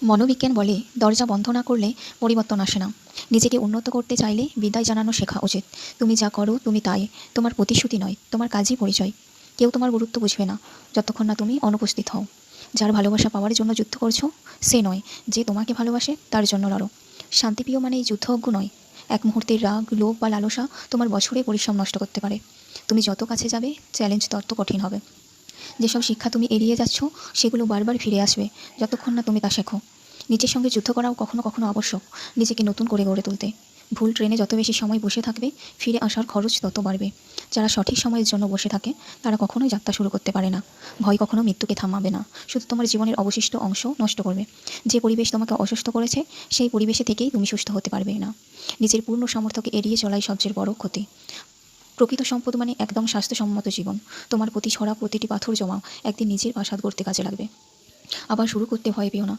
মনোবিজ্ঞান বলে দরজা বন্ধ না করলে পরিবর্তন আসে না। নিজেকে উন্নত করতে চাইলে বিদায় জানানো শেখা উচিত। তুমি যা করো তুমি তাই, তোমার প্রতিশ্রুতি নয়, তোমার কাজই পরিচয়। কেউ তোমার গুরুত্ব বুঝবে না যতক্ষণ না তুমি অনুপস্থিত হও। যার ভালোবাসা পাওয়ার জন্য যুদ্ধ করছো সে নয়, যে তোমাকে ভালোবাসে তার জন্য লড়ো। শান্তিপ্রিয় মানে এই যুদ্ধজ্ঞ নয়। এক মুহূর্তের রাগ, লোভ বা লালসা তোমার বছরের পরিশ্রম নষ্ট করতে পারে। তুমি যত কাছে যাবে চ্যালেঞ্জ তত কঠিন হবে। যেসব শিক্ষা তুমি এড়িয়ে যাচ্ছ সেগুলো বারবার ফিরে আসবে যতক্ষণ না তুমি তা শেখো। নিজের সঙ্গে যুদ্ধ করাও কখনো কখনো আবশ্যক, নিজেকে নতুন করে গড়ে তুলতে। ভুল ট্রেনে যত বেশি সময় বসে থাকবে ফিরে আসার খরচ তত বাড়বে। যারা সঠিক সময়ের জন্য বসে থাকে তারা কখনোই যাত্রা শুরু করতে পারে না। ভয় কখনো মৃত্যুকে থামাবে না, শুধু তোমার জীবনের অবশিষ্ট অংশ নষ্ট করবে। যে পরিবেশ তোমাকে অসুস্থ করেছে সেই পরিবেশে থেকেই তুমি সুস্থ হতে পারবে না। নিজের পূর্ণ সামর্থ্যকে এড়িয়ে চলাই সবচেয়ে বড় ক্ষতি। প্রকৃত সম্পদ মানে একদম স্বাস্থ্যসম্মত জীবন। তোমার প্রতি ছড়া প্রতিটি পাথর জমা একদিন নিজের প্রাসাদ গড়তে কাজে লাগবে। আবার শুরু করতে ভয় পেও না।